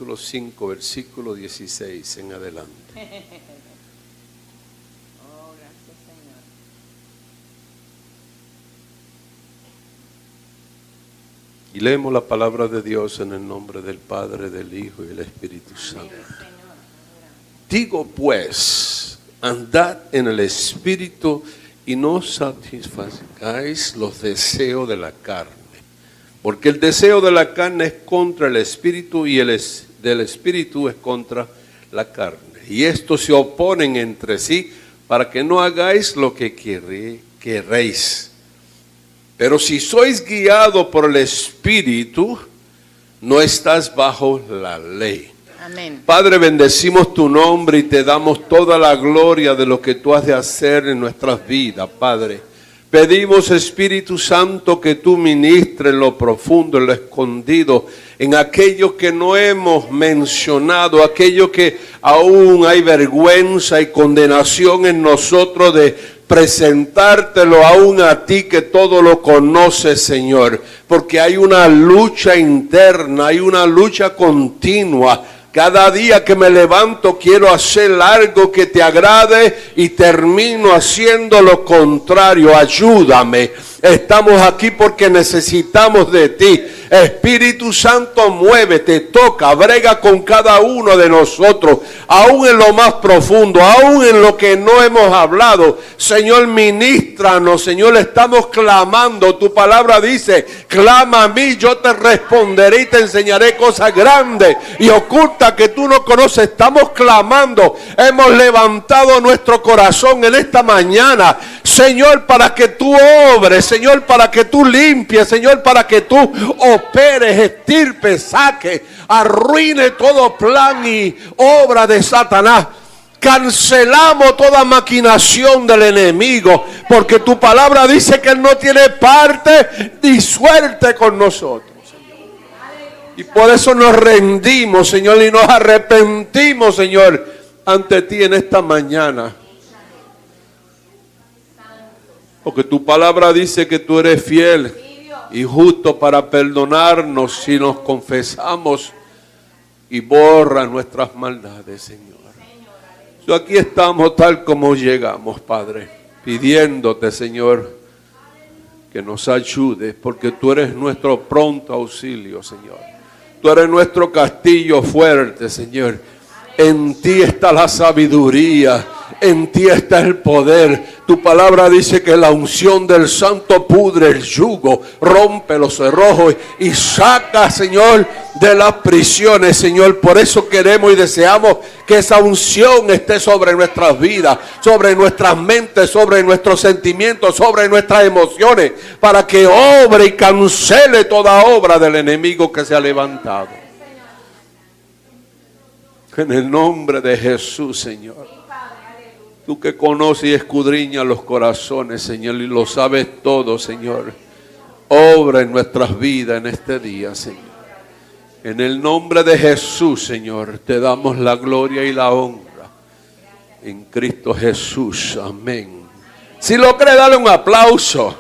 capítulo 5, versículo 16 en adelante. Oh, gracias, Señor. Y leemos la palabra de Dios en el nombre del Padre, del Hijo y del Espíritu Santo. Digo pues, andad en el Espíritu y no satisfagáis los deseos de la carne. Porque el deseo de la carne es contra el Espíritu y del Espíritu es contra la carne. Y estos se oponen entre sí para que no hagáis lo que queréis. Pero si sois guiados por el Espíritu, no estás bajo la ley. Amén. Padre, bendecimos tu nombre y te damos toda la gloria de lo que tú has de hacer en nuestras vidas, Padre. Pedimos, Espíritu Santo, que tú ministres en lo profundo, en lo escondido, en aquello que no hemos mencionado, aquello que aún hay vergüenza y condenación en nosotros de presentártelo aún a ti que todo lo conoces, Señor, porque hay una lucha interna, hay una lucha continua. Cada día que me levanto quiero hacer algo que te agrade y termino haciendo lo contrario. Ayúdame. Estamos aquí porque necesitamos de ti. Espíritu Santo, muévete, toca, brega con cada uno de nosotros, aún en lo más profundo, aún en lo que no hemos hablado. Señor, ministranos, Señor, estamos clamando. Tu palabra dice, clama a mí, yo te responderé y te enseñaré cosas grandes y ocultas que tú no conoces. Estamos clamando, hemos levantado nuestro corazón en esta mañana, Señor, para que tú obres, Señor, para que tú limpies, Señor, para que tú operes, estirpe, saque, arruine todo plan y obra de Satanás. Cancelamos toda maquinación del enemigo, porque tu palabra dice que él no tiene parte ni suerte con nosotros, Señor. Y por eso nos rendimos, Señor, y nos arrepentimos, Señor, ante ti en esta mañana. Porque tu palabra dice que tú eres fiel y justo para perdonarnos si nos confesamos y borra nuestras maldades, Señor. Aquí estamos tal como llegamos, Padre, pidiéndote, Señor, que nos ayudes, porque tú eres nuestro pronto auxilio, Señor. Tú eres nuestro castillo fuerte, Señor. En ti está la sabiduría, en ti está el poder. Tu palabra dice que la unción del Santo pudre el yugo, rompe los cerrojos y saca, Señor, de las prisiones, Señor. Por eso queremos y deseamos que esa unción esté sobre nuestras vidas, sobre nuestras mentes, sobre nuestros sentimientos, sobre nuestras emociones, para que obre y cancele toda obra del enemigo que se ha levantado. En el nombre de Jesús, Señor. Tú que conoces y escudriñas los corazones, Señor, y lo sabes todo, Señor. Obra en nuestras vidas en este día, Señor. En el nombre de Jesús, Señor, te damos la gloria y la honra. En Cristo Jesús, amén. Si lo cree, dale un aplauso.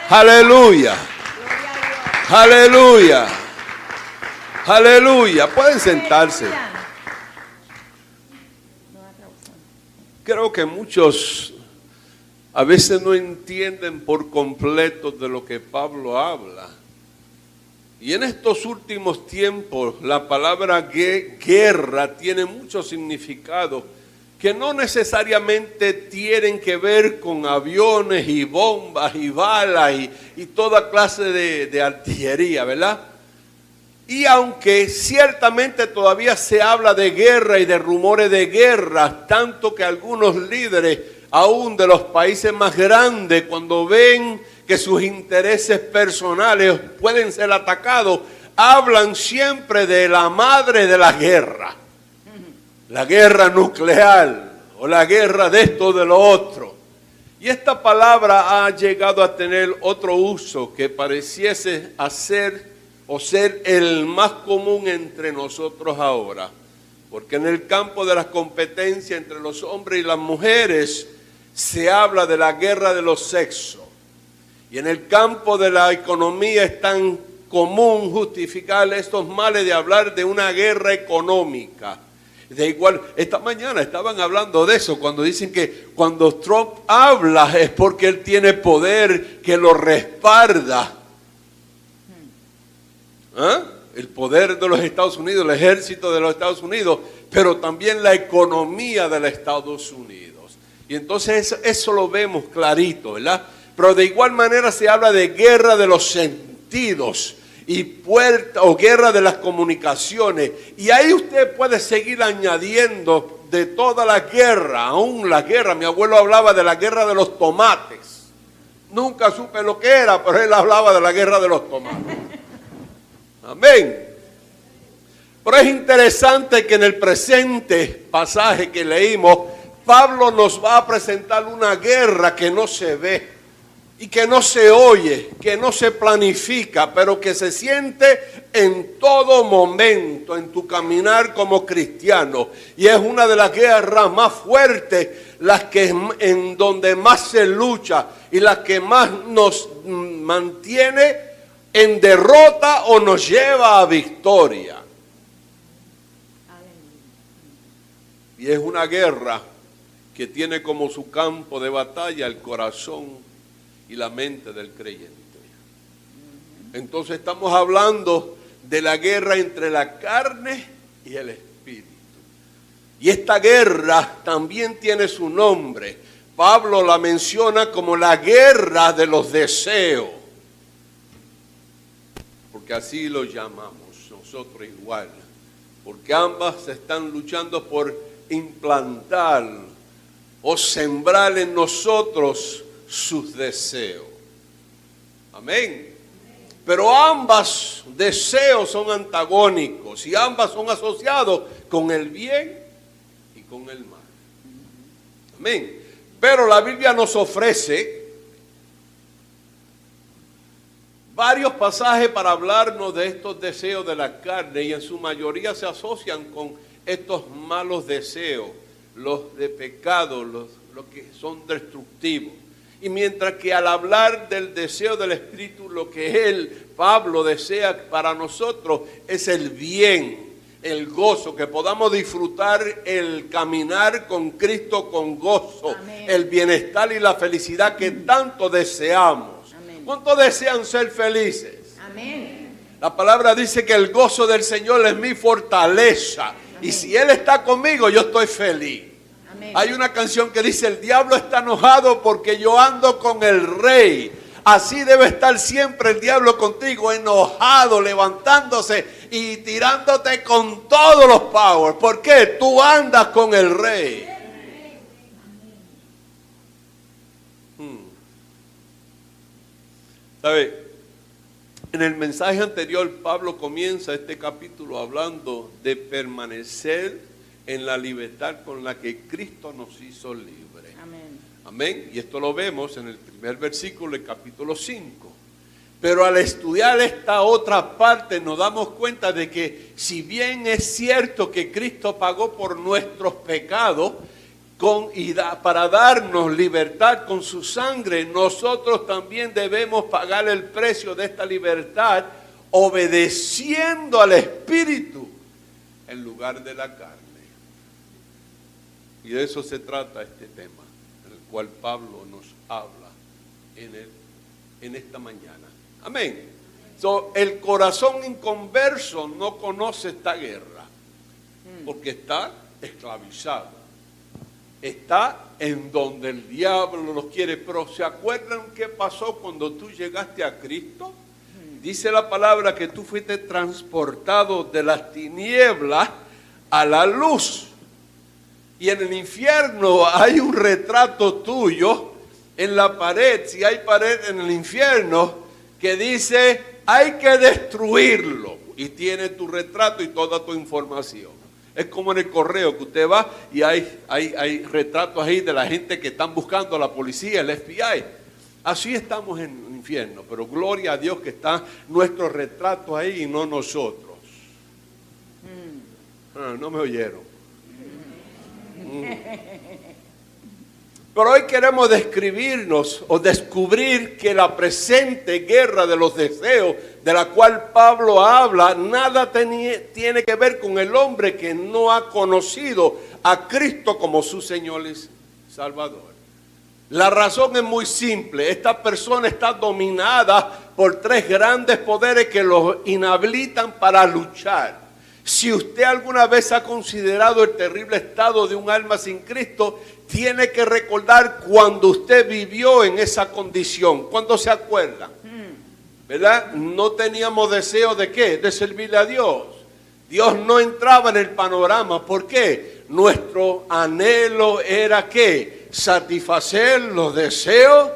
Aleluya. Aleluya. Aleluya. Pueden sentarse. Creo que muchos a veces no entienden por completo de lo que Pablo habla. Y en estos últimos tiempos la palabra guerra tiene mucho significado que no necesariamente tienen que ver con aviones y bombas y balas y toda clase de artillería, ¿verdad? Y aunque ciertamente todavía se habla de guerra y de rumores de guerra, tanto que algunos líderes, aún de los países más grandes, cuando ven que sus intereses personales pueden ser atacados, hablan siempre de la madre de la guerra. La guerra nuclear o la guerra de esto o de lo otro. Y esta palabra ha llegado a tener otro uso que pareciese hacer o ser el más común entre nosotros ahora. Porque en el campo de las competencias entre los hombres y las mujeres se habla de la guerra de los sexos. Y en el campo de la economía están común justificar estos males de hablar de una guerra económica. De igual, esta mañana estaban hablando de eso, cuando dicen que cuando Trump habla es porque él tiene poder que lo respalda. ¿Ah? El poder de los Estados Unidos, el ejército de los Estados Unidos, pero también la economía de los Estados Unidos. Y entonces eso lo vemos clarito, ¿verdad? Pero de igual manera se habla de guerra de los sentidos y puerta o guerra de las comunicaciones. Y ahí usted puede seguir añadiendo de toda la guerra, aún la guerra. Mi abuelo hablaba de la guerra de los tomates. Nunca supe lo que era, pero él hablaba de la guerra de los tomates. Amén. Pero es interesante que en el presente pasaje que leímos, Pablo nos va a presentar una guerra que no se ve y que no se oye, que no se planifica, pero que se siente en todo momento en tu caminar como cristiano. Y es una de las guerras más fuertes, las que en donde más se lucha y las que más nos mantiene en derrota o nos lleva a victoria. Y es una guerra que tiene como su campo de batalla el corazón y la mente del creyente. Entonces estamos hablando de la guerra entre la carne y el espíritu. Y esta guerra también tiene su nombre. Pablo la menciona como la guerra de los deseos. Porque así lo llamamos nosotros igual. Porque ambas están luchando por implantar o sembrar en nosotros sus deseos. Amén. Pero ambas deseos son antagónicos y ambas son asociados con el bien y con el mal. Amén. Pero la Biblia nos ofrece varios pasajes para hablarnos de estos deseos de la carne y en su mayoría se asocian con estos malos deseos, los de pecado, los que son destructivos. Y mientras que al hablar del deseo del Espíritu, lo que él, Pablo, desea para nosotros es el bien, el gozo, que podamos disfrutar el caminar con Cristo con gozo, amén, el bienestar y la felicidad que tanto deseamos. Amén. ¿Cuántos desean ser felices? Amén. La palabra dice que el gozo del Señor es mi fortaleza. Amén. Y si Él está conmigo, yo estoy feliz. Amén. Hay una canción que dice, el diablo está enojado porque yo ando con el rey. Así debe estar siempre el diablo contigo, enojado, levantándose y tirándote con todos los powers. ¿Por qué? Tú andas con el rey. ¿Sabe? En el mensaje anterior, Pablo comienza este capítulo hablando de permanecer en la libertad con la que Cristo nos hizo libres. Amén. Amén. Y esto lo vemos en el primer versículo del capítulo 5. Pero al estudiar esta otra parte nos damos cuenta de que si bien es cierto que Cristo pagó por nuestros pecados para darnos libertad con su sangre, nosotros también debemos pagar el precio de esta libertad obedeciendo al Espíritu en lugar de la carne. Y de eso se trata este tema, en el cual Pablo nos habla en esta mañana. Amén. El corazón inconverso no conoce esta guerra, porque está esclavizado. Está en donde el diablo los quiere. Pero ¿se acuerdan qué pasó cuando tú llegaste a Cristo? Dice la palabra que tú fuiste transportado de las tinieblas a la luz. Y en el infierno hay un retrato tuyo en la pared. Si hay pared en el infierno que dice hay que destruirlo. Y tiene tu retrato y toda tu información. Es como en el correo que usted va y hay retratos ahí de la gente que están buscando a la policía, el FBI. Así estamos en el infierno, pero gloria a Dios que está nuestro retrato ahí y no nosotros. No me oyeron. Pero hoy queremos describirnos o descubrir que la presente guerra de los deseos de la cual Pablo habla, nada tiene que ver con el hombre que no ha conocido a Cristo como su Señor y Salvador. La razón es muy simple. Esta persona está dominada por tres grandes poderes que los inhabilitan para luchar. Si usted alguna vez ha considerado el terrible estado de un alma sin Cristo, tiene que recordar cuando usted vivió en esa condición. ¿Cuándo se acuerdan? ¿Verdad? No teníamos deseo de ¿qué? De servirle a Dios. Dios no entraba en el panorama. ¿Por qué? Nuestro anhelo era ¿qué? Satisfacer los deseos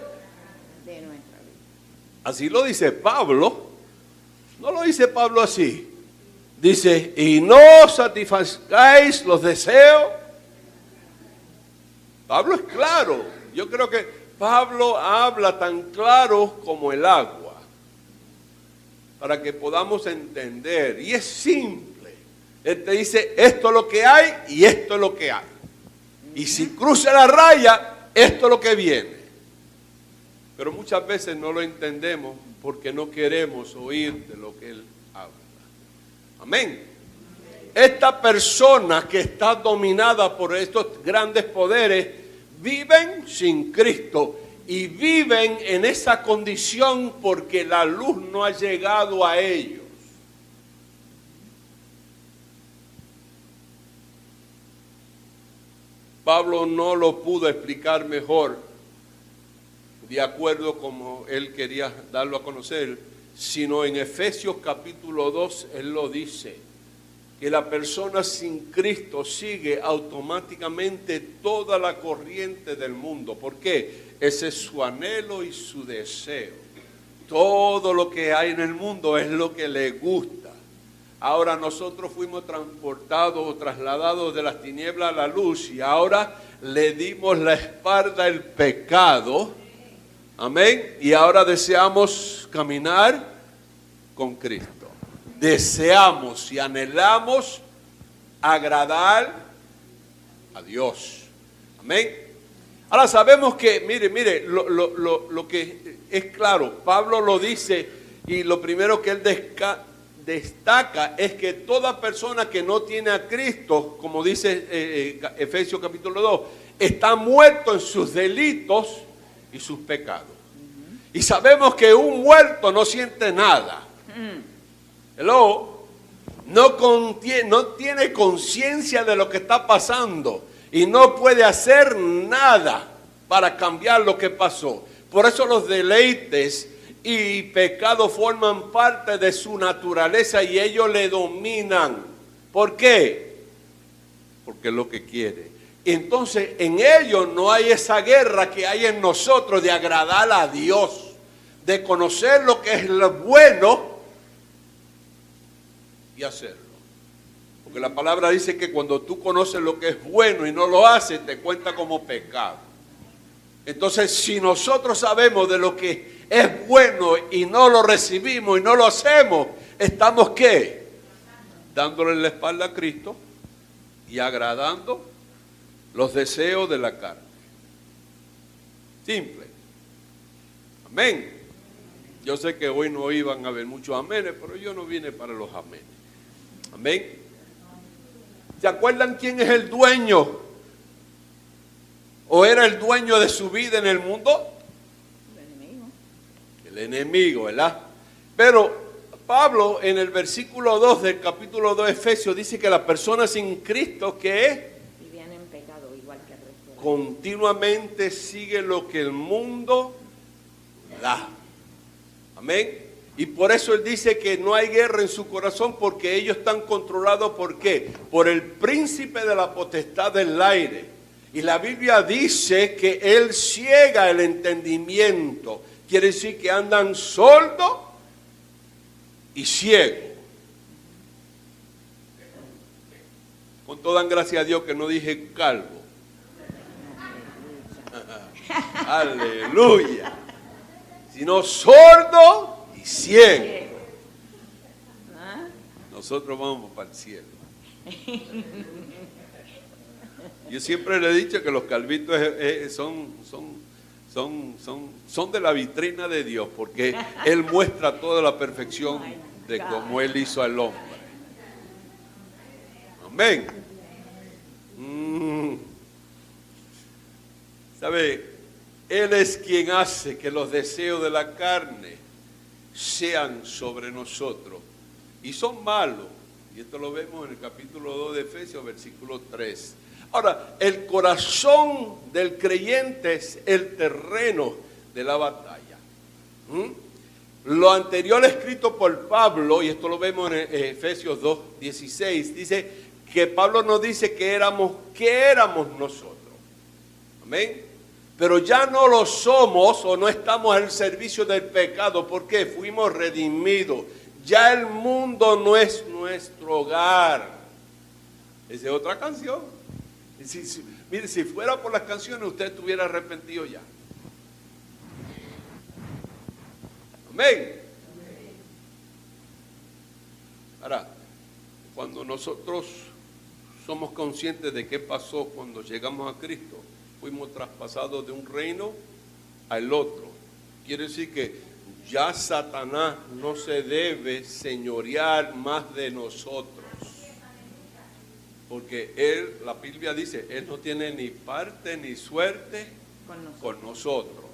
de nuestra vida. Así lo dice Pablo. No lo dice Pablo así. Dice, y no satisfagáis los deseos. Pablo es claro. Yo creo que Pablo habla tan claro como el agua, para que podamos entender. Y es simple. Él te dice, esto es lo que hay y esto es lo que hay. Y si cruza la raya, esto es lo que viene. Pero muchas veces no lo entendemos porque no queremos oír de lo que él habla. Amén. Esta persona que está dominada por estos grandes poderes viven sin Cristo y viven en esa condición porque la luz no ha llegado a ellos. Pablo no lo pudo explicar mejor, de acuerdo como él quería darlo a conocer, sino en Efesios capítulo 2, él lo dice, que la persona sin Cristo sigue automáticamente toda la corriente del mundo. ¿Por qué? Ese es su anhelo y su deseo. Todo lo que hay en el mundo es lo que le gusta. Ahora nosotros fuimos transportados o trasladados de las tinieblas a la luz y ahora le dimos la espalda al pecado. Amén. Y ahora deseamos caminar con Cristo. Deseamos y anhelamos agradar a Dios. Amén. Ahora sabemos que, mire, lo que es claro, Pablo lo dice y lo primero que él destaca es que toda persona que no tiene a Cristo, como dice Efesios capítulo 2, está muerto en sus delitos y sus pecados. Y sabemos que un muerto no siente nada. Hello, no tiene conciencia de lo que está pasando y no puede hacer nada para cambiar lo que pasó. Por eso los deleites y pecados forman parte de su naturaleza y ellos le dominan. ¿Por qué? Porque es lo que quiere. Entonces en ellos no hay esa guerra que hay en nosotros de agradar a Dios, de conocer lo que es lo bueno y hacerlo. Porque la palabra dice que cuando tú conoces lo que es bueno y no lo haces, te cuenta como pecado. Entonces, si nosotros sabemos de lo que es bueno y no lo recibimos y no lo hacemos, estamos ¿qué? Dándole la espalda a Cristo y agradando los deseos de la carne. Simple. Amén. Yo sé que hoy no iban a haber muchos amenes, pero yo no vine para los amenes. Amén. ¿Se acuerdan quién es el dueño? ¿O era el dueño de su vida en el mundo? El enemigo. El enemigo, ¿verdad? Pero Pablo en el versículo 2 del capítulo 2 de Efesios dice que la persona sin Cristo que es Vivían en pecado igual que el resto. continuamente sigue lo que el mundo da. Amén. Y por eso él dice que no hay guerra en su corazón porque ellos están controlados ¿por qué? Por el príncipe de la potestad del aire. Y la Biblia dice que él ciega el entendimiento. Quiere decir que andan sordos y ciegos. Con toda gracia a Dios que no dije calvo. Aleluya. Sino sordo y ciego. Nosotros vamos para el cielo. Yo siempre le he dicho que los calvitos son de la vitrina de Dios, porque Él muestra toda la perfección de cómo Él hizo al hombre. Amén. ¿Sabe? Él es quien hace que los deseos de la carne sean sobre nosotros. Y son malos. Y esto lo vemos en el capítulo 2 de Efesios, versículo 3. Ahora, el corazón del creyente es el terreno de la batalla. Lo anterior escrito por Pablo, y esto lo vemos en Efesios 2, 16, dice que Pablo nos dice que éramos nosotros. Amén. Pero ya no lo somos o no estamos al servicio del pecado. ¿Por qué? Fuimos redimidos. Ya el mundo no es nuestro hogar. Esa es otra canción. Mire, si fuera por las canciones, usted estuviera arrepentido ya. Amén. Ahora, cuando nosotros somos conscientes de qué pasó cuando llegamos a Cristo, fuimos traspasados de un reino al otro. Quiere decir que ya Satanás no se debe señorear más de nosotros. Porque él, la Biblia dice, él no tiene ni parte ni suerte con nosotros.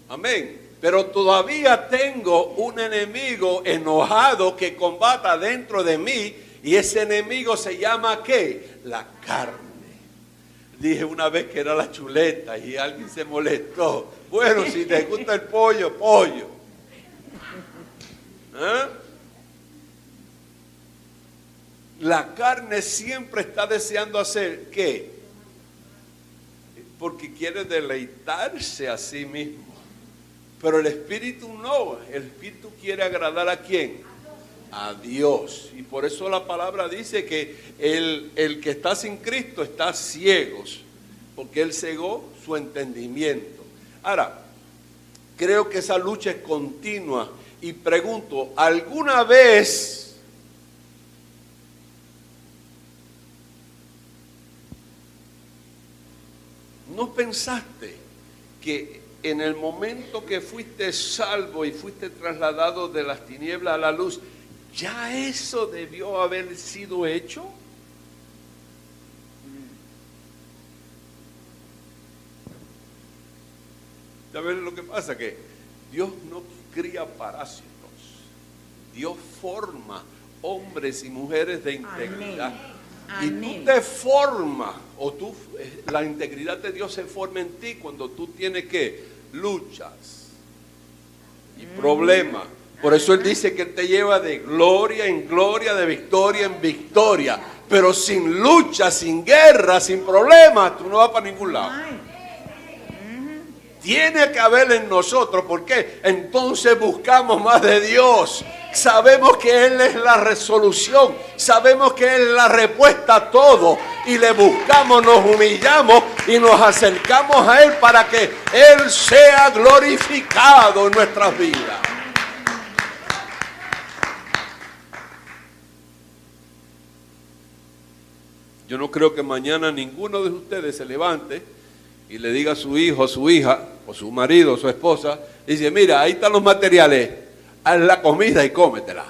Amén. Pero todavía tengo un enemigo enojado que combata dentro de mí, y ese enemigo se llama ¿qué? La carne. Dije una vez que era la chuleta y alguien se molestó. Bueno, si te gusta el pollo, pollo. ¿Ah? La carne siempre está deseando hacer ¿qué? Porque quiere deleitarse a sí mismo. Pero el espíritu no. El espíritu quiere agradar ¿a quién? A Dios. Y por eso la palabra dice que el que está sin Cristo está ciego, porque Él cegó su entendimiento. Ahora, creo que esa lucha es continua. Y pregunto, ¿alguna vez no pensaste que en el momento que fuiste salvo y fuiste trasladado de las tinieblas a la luz, ya eso debió haber sido hecho? ¿Sabes lo que pasa? Que Dios no cría parásitos. Dios forma hombres y mujeres de integridad. Amén. Y tú te formas, la integridad de Dios se forma en ti cuando tú tienes que luchas y problemas. Por eso Él dice que Él te lleva de gloria en gloria, de victoria en victoria. Pero sin lucha, sin guerra, sin problemas, tú no vas para ningún lado. Tiene que haber en nosotros, porque entonces buscamos más de Dios. Sabemos que Él es la resolución, sabemos que Él es la respuesta a todo, y le buscamos, nos humillamos y nos acercamos a Él para que Él sea glorificado en nuestras vidas. Yo no creo que mañana ninguno de ustedes se levante y le diga a su hijo, a su hija, o su marido, o su esposa, dice, mira, ahí están los materiales, haz la comida y cómetela.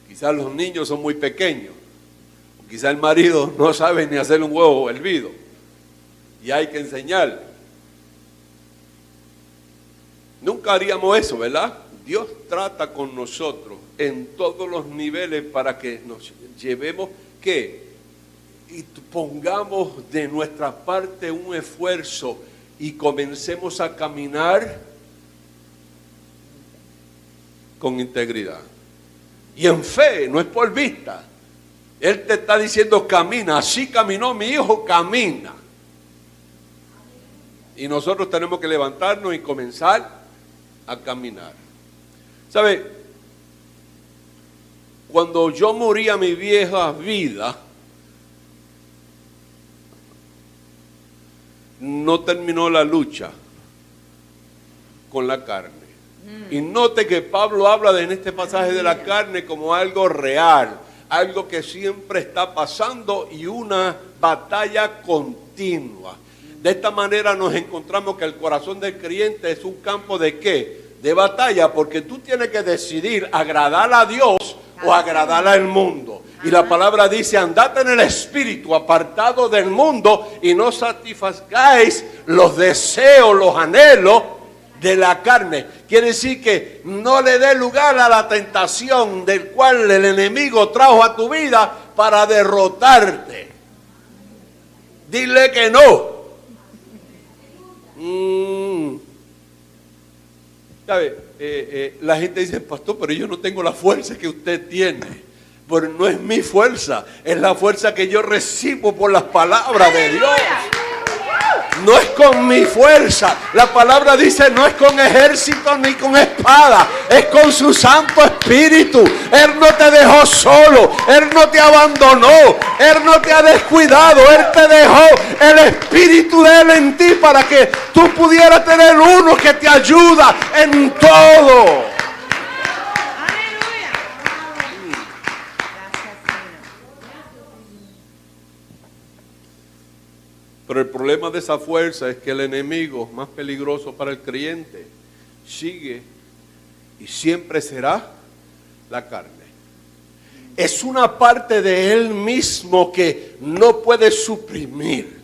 Quizás los niños son muy pequeños, o quizás el marido no sabe ni hacer un huevo hervido, y hay que enseñar. Nunca haríamos eso, ¿verdad? Dios trata con nosotros en todos los niveles para que nos llevemos, ¿qué? Y pongamos de nuestra parte un esfuerzo y comencemos a caminar con integridad. Y en fe, no es por vista. Él te está diciendo camina, así caminó mi hijo, camina. Y nosotros tenemos que levantarnos y comenzar a caminar. ¿Sabe? Cuando yo morí a mi vieja vida, no terminó la lucha con la carne. Y note que Pablo habla en este pasaje de la carne como algo real, algo que siempre está pasando y una batalla continua. De esta manera nos encontramos que el corazón del creyente es un campo ¿de qué? De batalla, porque tú tienes que decidir agradar a Dios o agradar al mundo. Y la palabra dice, andad en el espíritu, apartado del mundo, y no satisfagáis los deseos, los anhelos de la carne. Quiere decir que no le dé lugar a la tentación del cual el enemigo trajo a tu vida para derrotarte. Dile que no. ¿Sabe? La gente dice, pastor, pero yo no tengo la fuerza que usted tiene. Pero no es mi fuerza, es la fuerza que yo recibo por las palabras de Dios. No es con mi fuerza. La palabra dice, no es con ejército ni con espada, es con su Santo Espíritu. Él no te dejó solo, Él no te abandonó, Él no te ha descuidado, Él te dejó el Espíritu de Él en ti para que tú pudieras tener uno que te ayuda en todo. Pero el problema de esa fuerza es que el enemigo más peligroso para el creyente sigue y siempre será la carne. Es una parte de él mismo que no puede suprimir,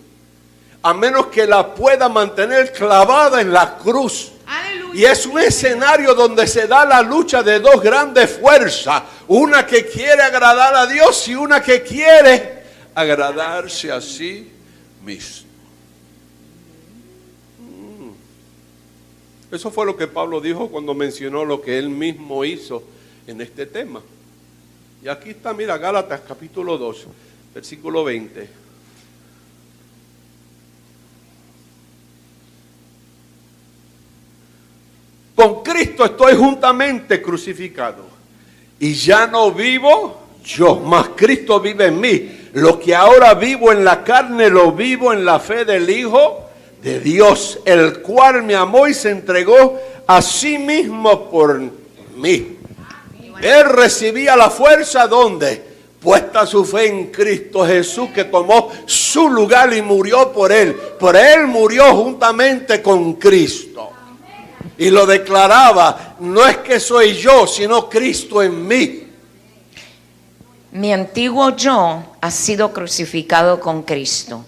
a menos que la pueda mantener clavada en la cruz. Y es un escenario donde se da la lucha de dos grandes fuerzas, una que quiere agradar a Dios y una que quiere agradarse a sí mismo. Eso fue lo que Pablo dijo cuando mencionó lo que él mismo hizo en este tema. Y aquí está, mira, Gálatas capítulo 2, versículo 20. Con Cristo estoy juntamente crucificado, y ya no vivo yo, mas Cristo vive en mí. Lo que ahora vivo en la carne, lo vivo en la fe del Hijo de Dios, el cual me amó y se entregó a sí mismo por mí. Él recibía la fuerza, ¿dónde? Puesta su fe en Cristo Jesús, que tomó su lugar y murió por él. Por él murió juntamente con Cristo. Y lo declaraba, no es que soy yo, sino Cristo en mí. Mi antiguo yo ha sido crucificado con Cristo.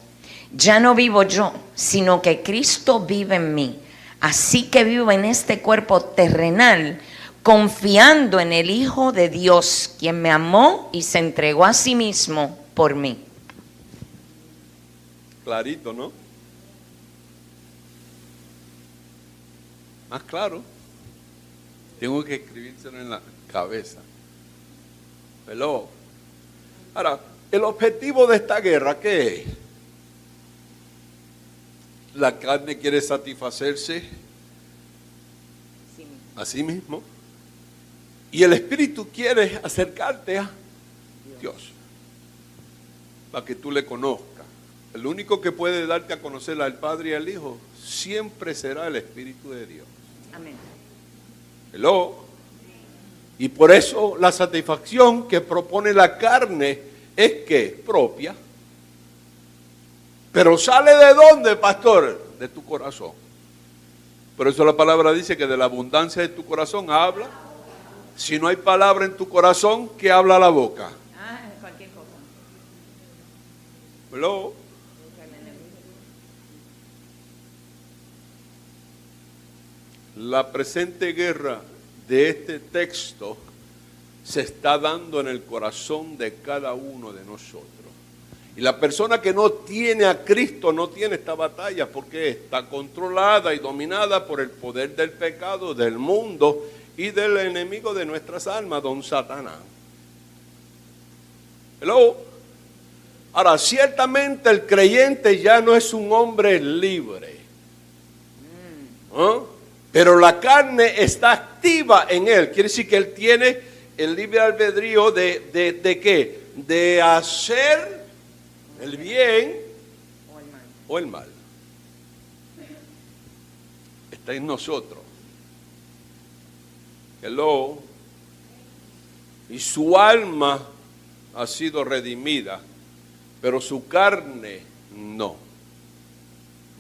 Ya no vivo yo, sino que Cristo vive en mí. Así que vivo en este cuerpo terrenal, confiando en el Hijo de Dios, quien me amó y se entregó a sí mismo por mí. Clarito, ¿no? Más claro. Tengo que escribírselo en la cabeza. Hello. Ahora, el objetivo de esta guerra, ¿qué es? La carne quiere satisfacerse a sí mismo. Y el Espíritu quiere acercarte a Dios, para que tú le conozcas. El único que puede darte a conocer al Padre y al Hijo siempre será el Espíritu de Dios. Amén. Hello. Y por eso la satisfacción que propone la carne es que propia. Pero sale ¿de dónde, pastor? De tu corazón. Por eso la palabra dice que de la abundancia de tu corazón habla. Si no hay palabra en tu corazón, ¿qué habla la boca? Cualquier cosa. Hello. La presente guerra de este texto se está dando en el corazón de cada uno de nosotros. Y la persona que no tiene a Cristo no tiene esta batalla porque está controlada y dominada por el poder del pecado, del mundo y del enemigo de nuestras almas, don Satanás. Hello. Ahora, ciertamente el creyente ya no es un hombre libre. ¿Ah? Pero la carne está activa en él. Quiere decir que él tiene el libre albedrío de ¿qué? De hacer el bien o el mal. Está en nosotros. Hello. Y su alma ha sido redimida, pero su carne no.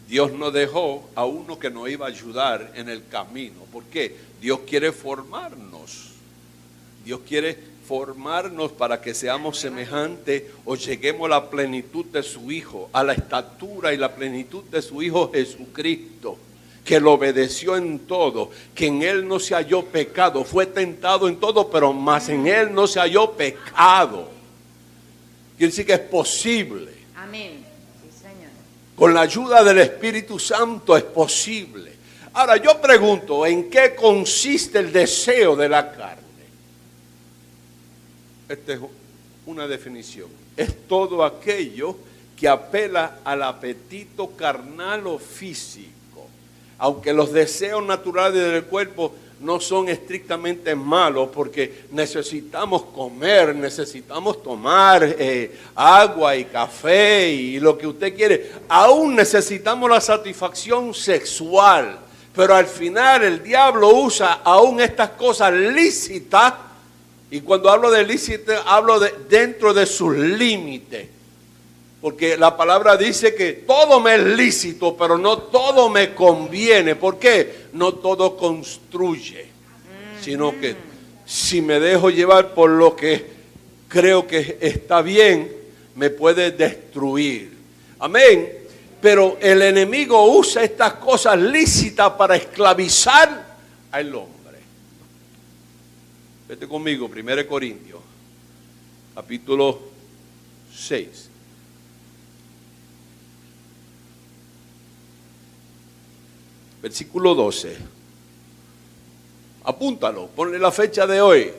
Dios nos dejó a uno que nos iba a ayudar en el camino. ¿Por qué? Dios quiere formarnos. Dios quiere formarnos para que seamos semejantes o lleguemos a la plenitud de su Hijo, a la estatura y la plenitud de su Hijo Jesucristo, que lo obedeció en todo, que en Él no se halló pecado, fue tentado en todo, pero más en Él no se halló pecado. Quiere decir que es posible. Amén. Sí, Señor. Con la ayuda del Espíritu Santo es posible. Ahora yo pregunto, ¿en qué consiste el deseo de la carne? Esta es una definición. Es todo aquello que apela al apetito carnal o físico. Aunque los deseos naturales del cuerpo no son estrictamente malos, porque necesitamos comer, necesitamos tomar agua y café y lo que usted quiere. Aún necesitamos la satisfacción sexual, pero al final el diablo usa aún estas cosas lícitas, y cuando hablo de lícitas hablo de dentro de sus límites. Porque la palabra dice que todo me es lícito, pero no todo me conviene. ¿Por qué? No todo construye, sino que si me dejo llevar por lo que creo que está bien, me puede destruir. Amén. Pero el enemigo usa estas cosas lícitas para esclavizar al hombre. Vete conmigo, 1 Corintios, capítulo 6. Versículo 12. Apúntalo, ponle la fecha de hoy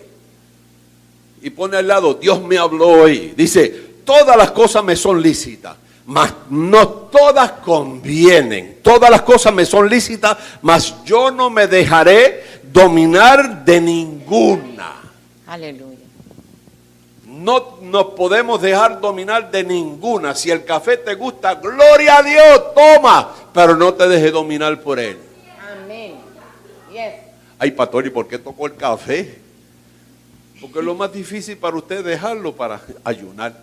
y pone al lado, Dios me habló hoy. Dice, todas las cosas me son lícitas, mas no todas convienen. Todas las cosas me son lícitas, mas yo no me dejaré dominar de ninguna. Aleluya. No nos podemos dejar dominar de ninguna. Si el café te gusta, gloria a Dios, toma, pero no te dejes dominar por él. Amén. Yes. Ay, pastor, ¿y por qué tocó el café? Porque es lo más difícil para usted dejarlo para ayunar.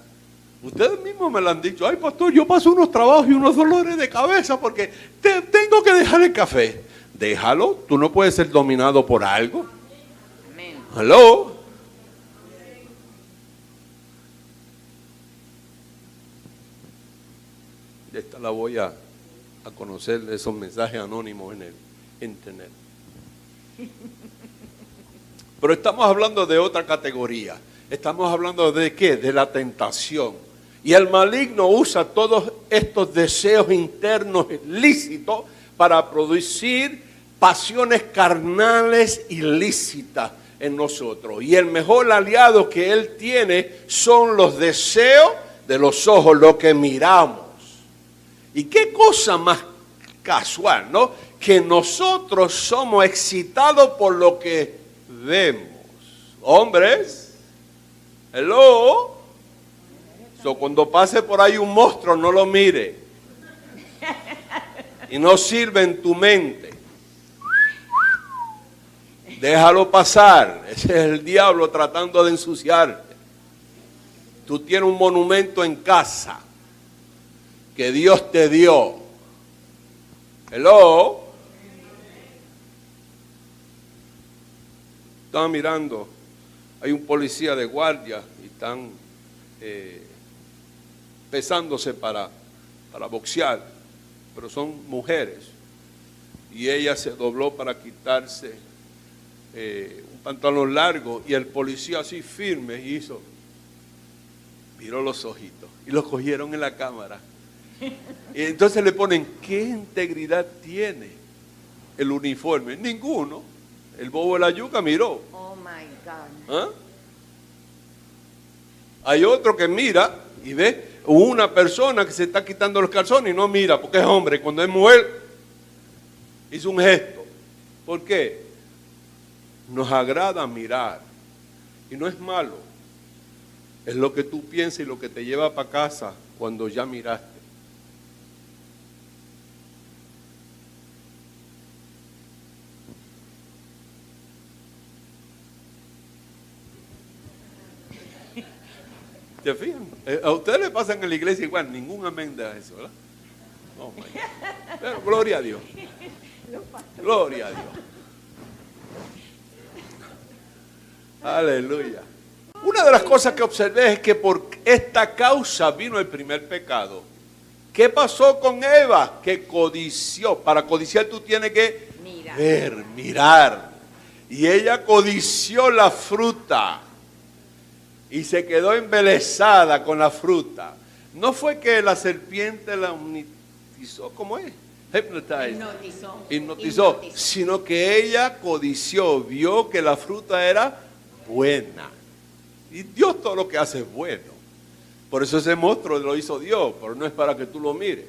Ustedes mismos me lo han dicho. Ay, pastor, yo paso unos trabajos y unos dolores de cabeza porque tengo que dejar el café. Déjalo, tú no puedes ser dominado por algo. Amén. Hello. Esta la voy a conocer, esos mensajes anónimos en el internet. Pero estamos hablando de otra categoría. Estamos hablando de ¿qué? De la tentación. Y el maligno usa todos estos deseos internos lícitos para producir pasiones carnales ilícitas en nosotros. Y el mejor aliado que él tiene son los deseos de los ojos, lo que miramos. Y qué cosa más casual, ¿no? Que nosotros somos excitados por lo que vemos. Hombres, hello. So, cuando pase por ahí un monstruo, no lo mire. Y no sirve en tu mente. Déjalo pasar. Ese es el diablo tratando de ensuciarte. Tú tienes un monumento en casa que Dios te dio. Hello. Estaba mirando, hay un policía de guardia y están pesándose para boxear, pero son mujeres. Y ella se dobló para quitarse un pantalón largo y el policía así firme hizo, miró los ojitos y los cogieron en la cámara. Y entonces le ponen, ¿qué integridad tiene el uniforme? Ninguno. El bobo de la yuca miró. Oh my God. ¿Ah? Hay otro que mira y ve una persona que se está quitando los calzones y no mira porque es hombre. Cuando es mujer, hizo un gesto. ¿Por qué? Nos agrada mirar. Y no es malo. Es lo que tú piensas y lo que te lleva para casa cuando ya miraste. ¿Se fijan? A ustedes le pasan en la iglesia igual, ningún amén de eso, ¿verdad? Oh, my God. Pero gloria a Dios. Gloria a Dios. Aleluya. Una de las cosas que observé es que por esta causa vino el primer pecado. ¿Qué pasó con Eva? Que codició. Para codiciar tú tienes que ver, mirar. Y ella codició la fruta. Y se quedó embelesada con la fruta. No fue que la serpiente la hipnotizó, ¿cómo es? Hipnotizó. Sino que ella codició, vio que la fruta era buena. Y Dios todo lo que hace es bueno. Por eso ese monstruo lo hizo Dios, pero no es para que tú lo mires.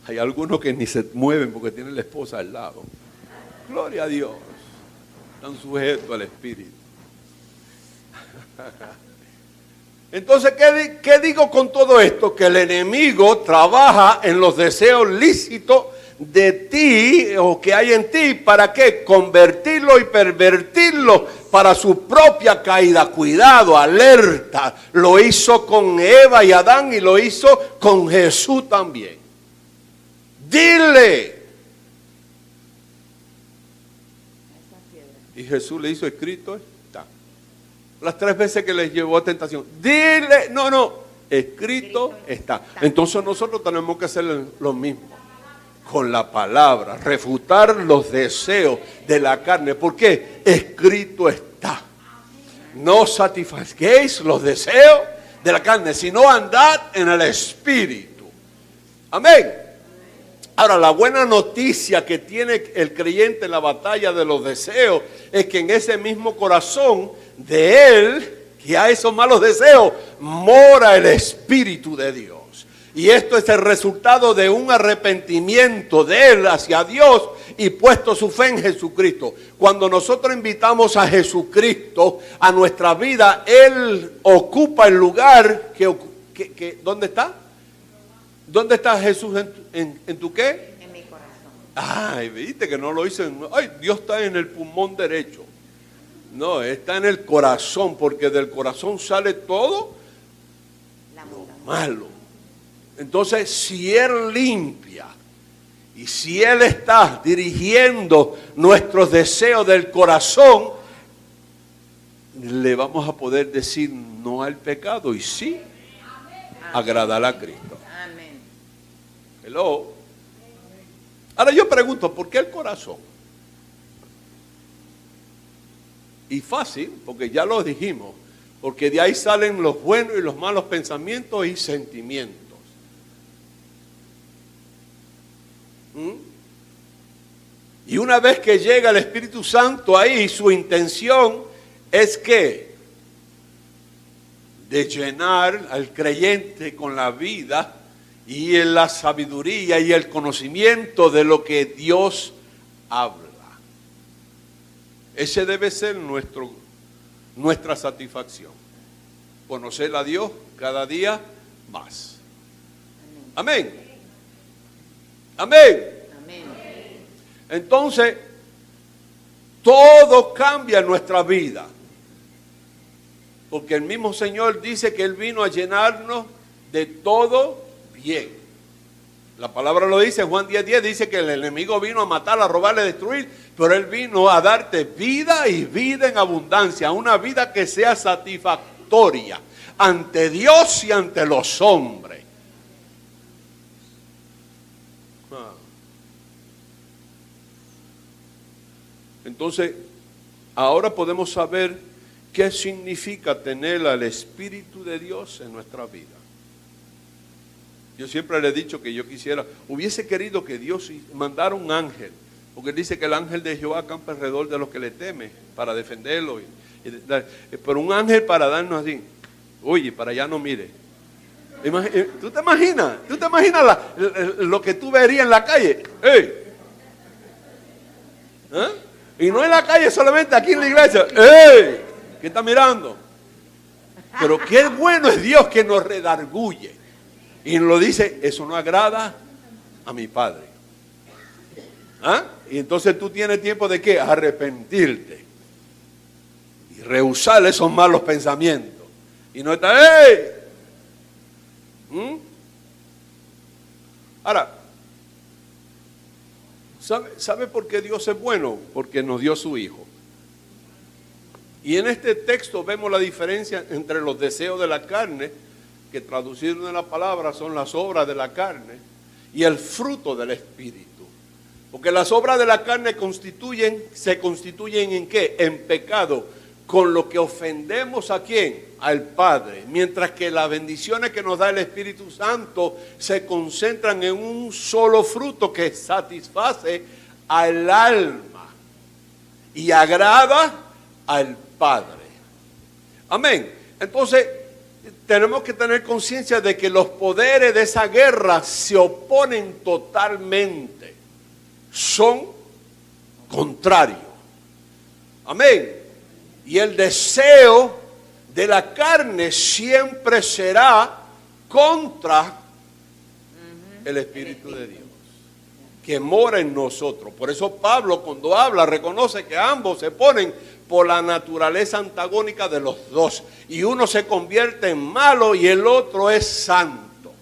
Hay algunos que ni se mueven porque tienen la esposa al lado. Gloria a Dios. Están sujetos al Espíritu. Entonces, ¿qué digo con todo esto? Que el enemigo trabaja en los deseos lícitos de ti o que hay en ti. ¿Para qué? Convertirlo y pervertirlo para su propia caída. Cuidado, alerta. Lo hizo con Eva y Adán y lo hizo con Jesús también. Dile. Y Jesús le hizo escrito está. Las 3 veces que les llevó a tentación. Dile, no, escrito está. Entonces nosotros tenemos que hacer lo mismo. Con la palabra, refutar los deseos de la carne. ¿Por qué? Escrito está. No satisfacéis los deseos de la carne, sino andad en el Espíritu. Amén. Ahora, la buena noticia que tiene el creyente en la batalla de los deseos es que en ese mismo corazón de él, que hay esos malos deseos, mora el Espíritu de Dios. Y esto es el resultado de un arrepentimiento de él hacia Dios y puesto su fe en Jesucristo. Cuando nosotros invitamos a Jesucristo a nuestra vida, Él ocupa el lugar que ¿dónde está? ¿Dónde está Jesús en tu qué? En mi corazón. Ay, viste que no lo hice. Ay, Dios está en el pulmón derecho. No, está en el corazón, porque del corazón sale todo lo malo. Entonces, si Él limpia y si Él está dirigiendo nuestros deseos del corazón, le vamos a poder decir no al pecado y sí agradar a Cristo. Amén. Hello. Ahora yo pregunto, ¿por qué el corazón? Y fácil, porque ya lo dijimos, porque de ahí salen los buenos y los malos pensamientos y sentimientos. Y una vez que llega el Espíritu Santo ahí, su intención es que de llenar al creyente con la vida y en la sabiduría y el conocimiento de lo que Dios habla. Ese debe ser nuestra satisfacción. Conocer a Dios cada día más. Amén. Amén. Amén. Entonces, todo cambia en nuestra vida. Porque el mismo Señor dice que Él vino a llenarnos de todo bien. La palabra lo dice, Juan 10:10 dice que el enemigo vino a matar, a robar, a destruir, pero Él vino a darte vida y vida en abundancia, una vida que sea satisfactoria ante Dios y ante los hombres. Entonces, ahora podemos saber qué significa tener al Espíritu de Dios en nuestra vida. Yo siempre le he dicho que yo hubiese querido que Dios mandara un ángel, porque dice que el ángel de Jehová acampa alrededor de los que le temen para defenderlo. Pero un ángel para darnos así, oye, para allá no mire. ¿Tú te imaginas? Lo que tú verías en la calle? ¡Ey! ¿Ah? Y no en la calle solamente, aquí en la iglesia. ¡Ey! ¿Qué está mirando? Pero qué bueno es Dios que nos redarguye. Y nos lo dice, eso no agrada a mi Padre. ¿Ah? Y entonces tú tienes tiempo de ¿qué? Arrepentirte. Y rehusar esos malos pensamientos. Y no estar, ¡hey! Ahora, ¿sabe por qué Dios es bueno? Porque nos dio su Hijo. Y en este texto vemos la diferencia entre los deseos de la carne, que traducido en la palabra son las obras de la carne, y el fruto del Espíritu. Porque las obras de la carne se constituyen ¿en qué? En pecado, con lo que ofendemos ¿a quién? Al Padre. Mientras que las bendiciones que nos da el Espíritu Santo se concentran en un solo fruto que satisface al alma y agrada al Padre. Amén. Entonces, tenemos que tener conciencia de que los poderes de esa guerra se oponen totalmente. Son contrarios. Amén. Y el deseo de la carne siempre será contra el Espíritu de Dios, que mora en nosotros. Por eso Pablo, cuando habla, reconoce que ambos se ponen por la naturaleza antagónica de los dos. Y uno se convierte en malo y el otro es santo.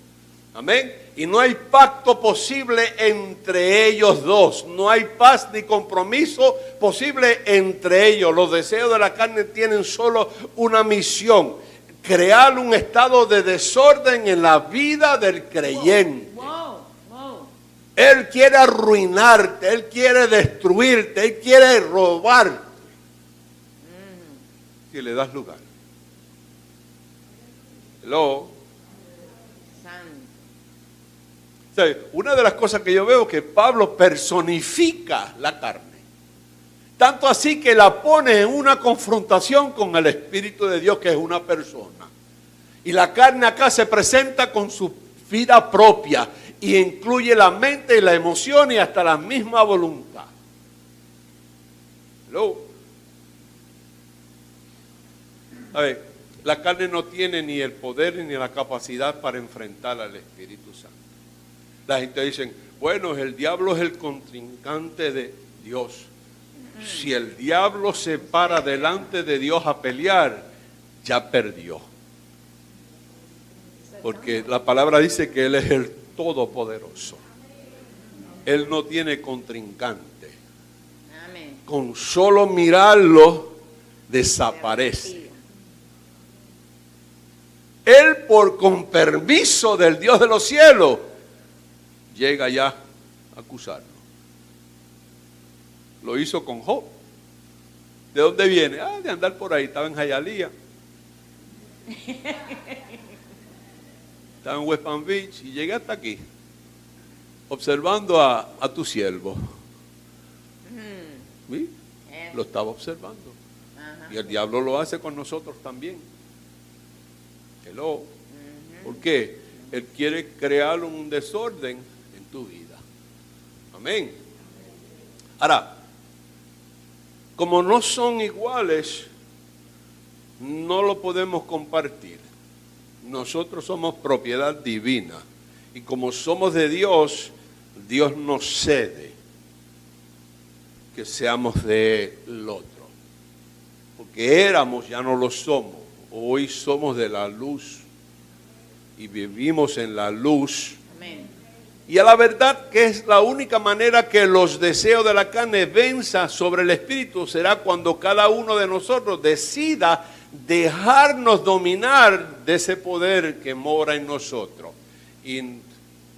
Amén. Y no hay pacto posible entre ellos dos. No hay paz ni compromiso posible entre ellos. Los deseos de la carne tienen solo una misión: crear un estado de desorden en la vida del creyente. Él quiere arruinarte, él quiere destruirte, él quiere robarte. Si le das lugar. Hello. Una de las cosas que yo veo es que Pablo personifica la carne. Tanto así que la pone en una confrontación con el Espíritu de Dios, que es una persona. Y la carne acá se presenta con su vida propia y incluye la mente y la emoción y hasta la misma voluntad. Hello. A ver, la carne no tiene ni el poder ni la capacidad para enfrentar al Espíritu Santo. La gente dice, bueno, el diablo es el contrincante de Dios. Si el diablo se para delante de Dios a pelear, ya perdió. Porque la palabra dice que Él es el Todopoderoso. Él no tiene contrincante. Amén. Con solo mirarlo, desaparece. Él, con permiso del Dios de los cielos, llega ya a acusarlo. Lo hizo con Job. ¿De dónde viene? De andar por ahí. Estaba en Hialeah. Estaba en West Palm Beach y llegué hasta aquí, observando a tu siervo. ¿Sí? Lo estaba observando. Y el diablo lo hace con nosotros también. Hello. ¿Por qué? Él quiere crear un desorden en tu vida. Amén. Ahora, como no son iguales, no lo podemos compartir. Nosotros somos propiedad divina. Y como somos de Dios, Dios nos cede que seamos del otro. Porque éramos, ya no lo somos. Hoy somos de la luz y vivimos en la luz. Amén. Y a la verdad que es la única manera que los deseos de la carne venzan sobre el espíritu será cuando cada uno de nosotros decida dejarnos dominar de ese poder que mora en nosotros. Y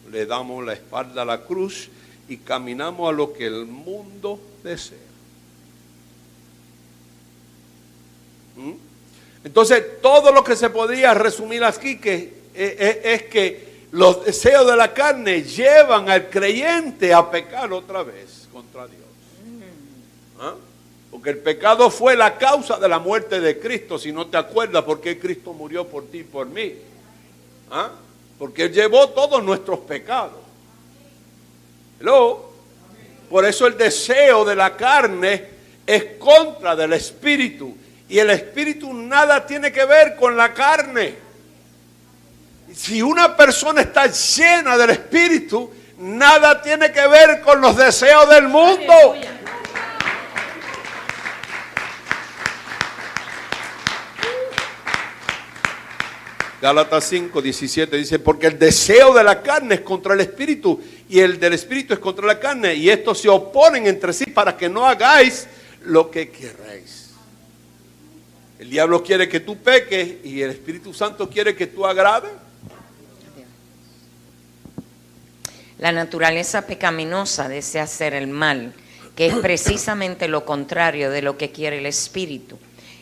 le damos la espalda a la cruz y caminamos a lo que el mundo desea. Entonces, todo lo que se podría resumir aquí es que los deseos de la carne llevan al creyente a pecar otra vez contra Dios. ¿Ah? Porque el pecado fue la causa de la muerte de Cristo. Si no te acuerdas por qué Cristo murió por ti y por mí. ¿Ah? Porque Él llevó todos nuestros pecados. Hello. Por eso el deseo de la carne es contra del espíritu. Y el espíritu nada tiene que ver con la carne. Si una persona está llena del espíritu, nada tiene que ver con los deseos del mundo. Aleluya. Gálatas 5, 17 dice, porque el deseo de la carne es contra el espíritu y el del espíritu es contra la carne y estos se oponen entre sí para que no hagáis lo que queréis. El diablo quiere que tú peques y el Espíritu Santo quiere que tú agrades. La naturaleza pecaminosa desea hacer el mal, que es precisamente lo contrario de lo que quiere el espíritu.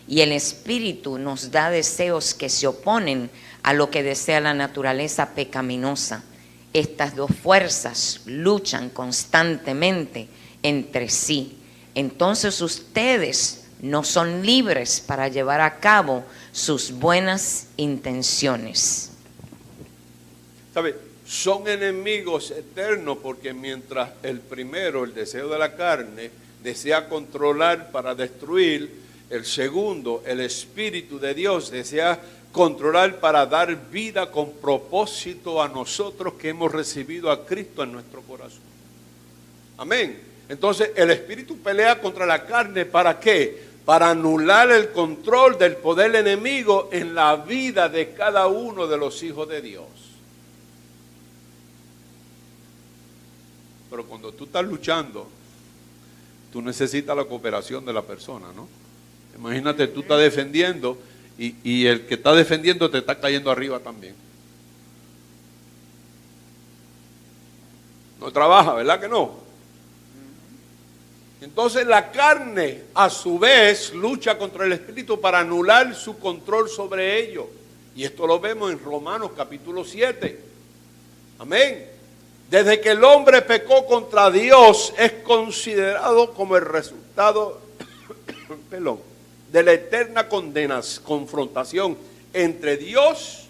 Y el espíritu nos da deseos que se oponen a lo que desea la naturaleza pecaminosa. Estas dos fuerzas luchan constantemente entre sí. Entonces ustedes no son libres para llevar a cabo sus buenas intenciones. ¿Sabe? Son enemigos eternos porque mientras el primero, el deseo de la carne, desea controlar para destruir, el segundo, el Espíritu de Dios, desea controlar para dar vida con propósito a nosotros que hemos recibido a Cristo en nuestro corazón. Amén. Entonces el Espíritu pelea contra la carne, ¿para qué? Para anular el control del poder enemigo en la vida de cada uno de los hijos de Dios. Pero cuando tú estás luchando, tú necesitas la cooperación de la persona, ¿no? Imagínate, tú estás defendiendo y el que está defendiendo te está cayendo arriba también. No trabaja, ¿verdad que no? Entonces la carne a su vez lucha contra el espíritu para anular su control sobre ello. Y esto lo vemos en Romanos capítulo 7. Amén. Desde que el hombre pecó contra Dios es considerado como el resultado de la eterna confrontación entre Dios,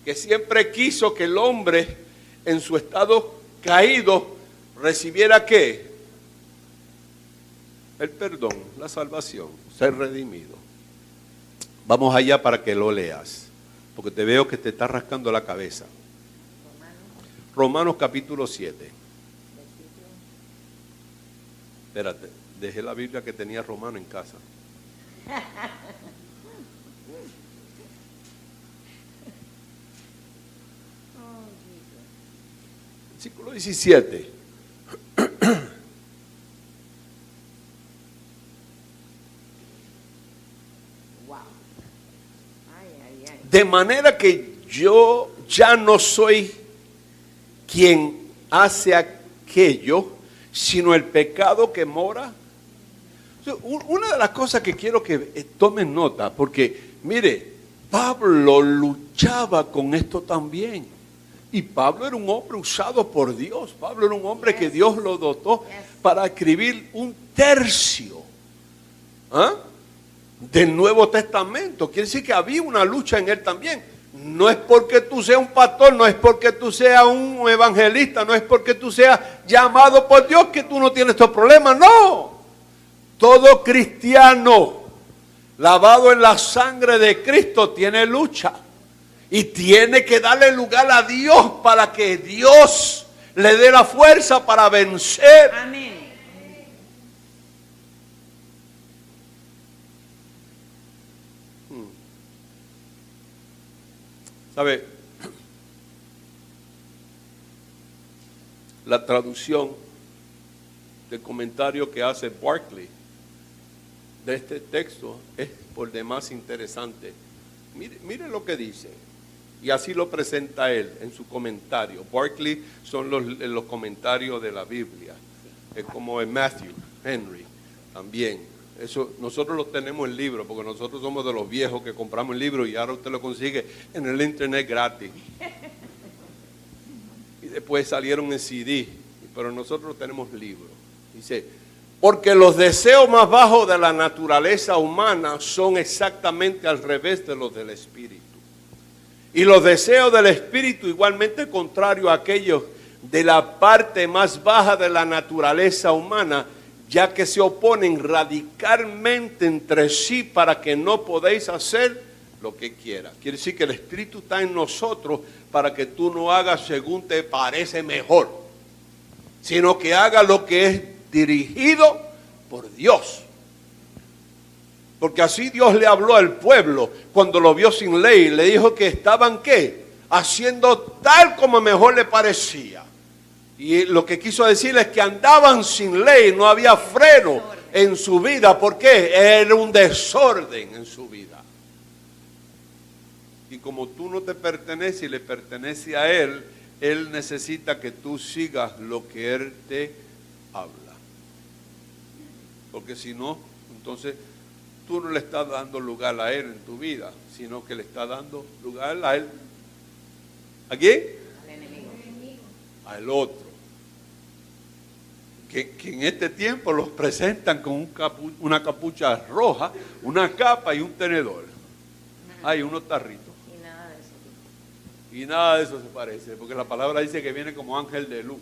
que siempre quiso que el hombre en su estado caído recibiera ¿qué? El perdón, la salvación, ser redimido. Vamos allá para que lo leas, porque te veo que te está rascando la cabeza. Romanos capítulo 7. Espérate, dejé la Biblia que tenía Romano en casa. Versículo 17. De manera que yo ya no soy quien hace aquello, sino el pecado que mora. Una de las cosas que quiero que tomen nota, porque mire, Pablo luchaba con esto también. Y Pablo era un hombre usado por Dios. Pablo era un hombre que Dios lo dotó para escribir un tercio del Nuevo Testamento. Quiere decir que había una lucha en él también. No es porque tú seas un pastor, no es porque tú seas un evangelista, no es porque tú seas llamado por Dios que tú no tienes estos problemas. No. Todo cristiano lavado en la sangre de Cristo tiene lucha. Y tiene que darle lugar a Dios para que Dios le dé la fuerza para vencer. Amén. ¿Sabe? La traducción del comentario que hace Barclay de este texto es por demás interesante. Mire lo que dice. Y así lo presenta él en su comentario. Barclay son los comentarios de la Biblia. Es como en Matthew Henry también. Eso nosotros lo tenemos en libro, porque nosotros somos de los viejos que compramos el libro y ahora usted lo consigue en el internet gratis. Y después salieron en CD, pero nosotros tenemos libro. Dice, porque los deseos más bajos de la naturaleza humana son exactamente al revés de los del espíritu. Y los deseos del espíritu igualmente contrario a aquellos de la parte más baja de la naturaleza humana, ya que se oponen radicalmente entre sí para que no podéis hacer lo que quieras. Quiere decir que el Espíritu está en nosotros para que tú no hagas según te parece mejor. sino que haga lo que es dirigido por Dios. Porque así Dios le habló al pueblo cuando lo vio sin ley. Le dijo que estaban, ¿qué? Haciendo tal como mejor le parecía. Y lo que quiso decir es que andaban sin ley, no había freno en su vida. ¿Por qué? Era un desorden en su vida. Y como tú no te perteneces y le pertenece a Él, Él necesita que tú sigas lo que Él te habla. Porque si no, entonces tú no le estás dando lugar a Él en tu vida, sino que le estás dando lugar a Él. ¿A quién? Al enemigo. Al otro. Que en este tiempo los presentan con una capucha roja, una capa y un tenedor. Hay unos tarritos. Y nada de eso se parece, porque la palabra dice que viene como ángel de luz.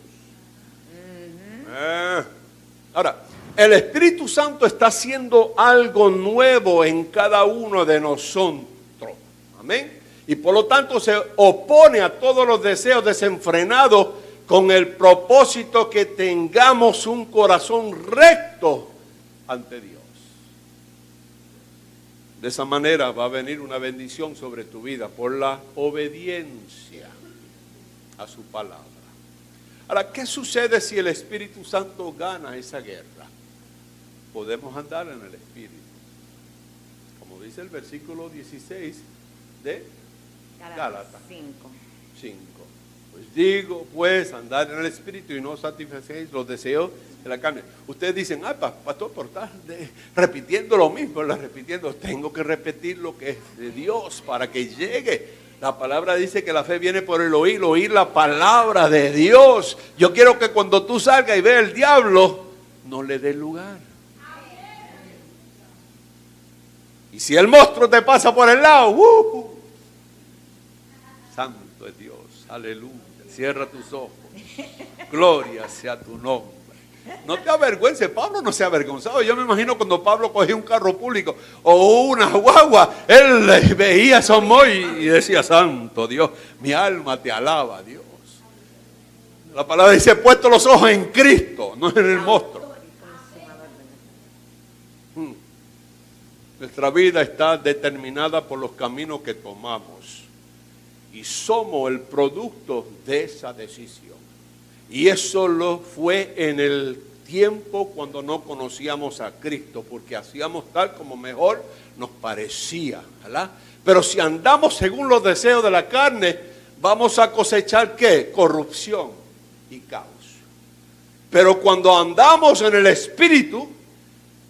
Ahora, el Espíritu Santo está haciendo algo nuevo en cada uno de nosotros. Amén. Y por lo tanto se opone a todos los deseos desenfrenados con el propósito que tengamos un corazón recto ante Dios. De esa manera va a venir una bendición sobre tu vida por la obediencia a su palabra. Ahora, ¿qué sucede si el Espíritu Santo gana esa guerra? Podemos andar en el Espíritu. Como dice el versículo 16 de Gálatas 5. Pues digo, pues, andar en el Espíritu y no satisfacéis los deseos de la carne. Ustedes dicen, pastor, por estar repitiendo lo mismo, repitiendo. Tengo que repetir lo que es de Dios para que llegue. La palabra dice que la fe viene por el oír la palabra de Dios. Yo quiero que cuando tú salgas y veas el diablo, no le des lugar. Y si el monstruo te pasa por el lado, santo es Dios, aleluya. Cierra tus ojos. Gloria sea tu nombre. No te avergüences, Pablo no se ha avergonzado. Yo me imagino cuando Pablo cogía un carro público o una guagua, él veía a Somoy y decía, santo Dios, mi alma te alaba, Dios. La palabra dice, puesto los ojos en Cristo, no en el monstruo. Nuestra vida está determinada por los caminos que tomamos y somos el producto de esa decisión. Y eso lo fue en el tiempo cuando no conocíamos a Cristo, porque hacíamos tal como mejor nos parecía, ¿verdad? Pero si andamos según los deseos de la carne, vamos a cosechar ¿qué? Corrupción y caos. Pero cuando andamos en el Espíritu,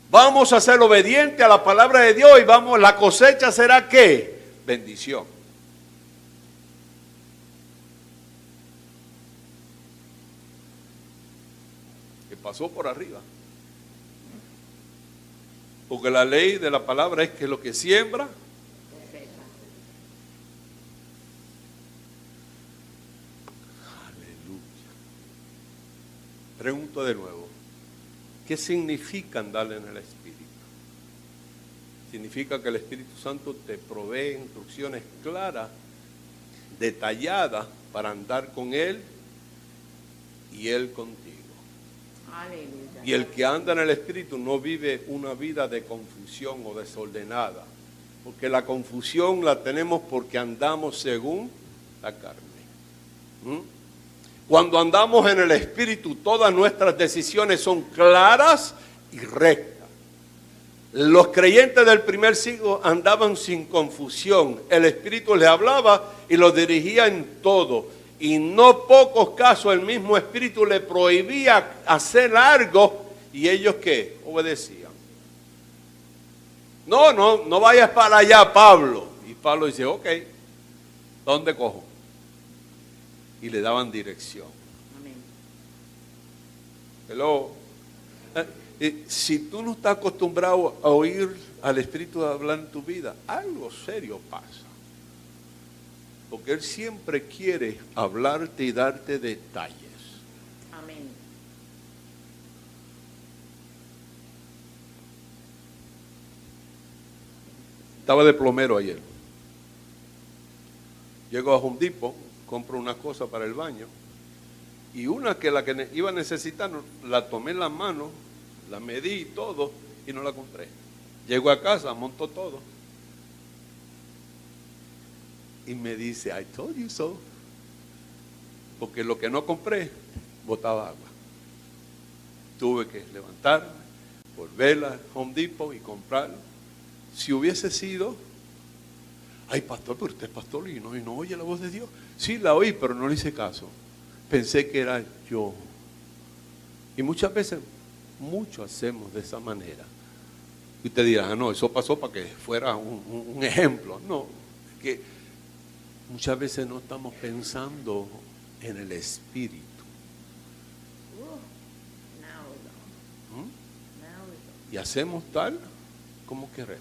vamos a ser obedientes a la palabra de Dios y la cosecha será ¿qué? Bendición. Pasó por arriba. Porque la ley de la palabra es que lo que siembra, aleluya. Pregunto de nuevo, ¿qué significa andar en el Espíritu? Significa que el Espíritu Santo te provee instrucciones claras, detalladas para andar con Él y Él contigo. Aleluya. Y el que anda en el Espíritu no vive una vida de confusión o desordenada, porque la confusión la tenemos porque andamos según la carne. Cuando andamos en el Espíritu, todas nuestras decisiones son claras y rectas. Los creyentes del primer siglo andaban sin confusión. El Espíritu les hablaba y los dirigía en todo. Y no pocos casos el mismo Espíritu le prohibía hacer algo y ellos ¿qué? Obedecían. No vayas para allá, Pablo. Y Pablo dice, ok, ¿dónde cojo? Y le daban dirección. Amén. Hello. Si tú no estás acostumbrado a oír al Espíritu hablar en tu vida, algo serio pasa. Porque Él siempre quiere hablarte y darte detalles. Amén. Estaba de plomero ayer. Llego a Home Depot, compro una cosa para el baño Y una que la que iba a necesitar, la tomé en la mano, la medí y todo, y no la compré. Llego a casa, monto todo. Y me dice, I told you so. Porque lo que no compré, botaba agua. Tuve que levantarme, volver a Home Depot y comprarlo. Si hubiese sido, ay pastor, pero usted es pastor y no oye la voz de Dios. Sí, la oí, pero no le hice caso. Pensé que era yo. Y muchas veces, mucho hacemos de esa manera. Y usted dirá, no, eso pasó para que fuera un ejemplo. No, es que muchas veces no estamos pensando en el Espíritu. Y hacemos tal como queremos.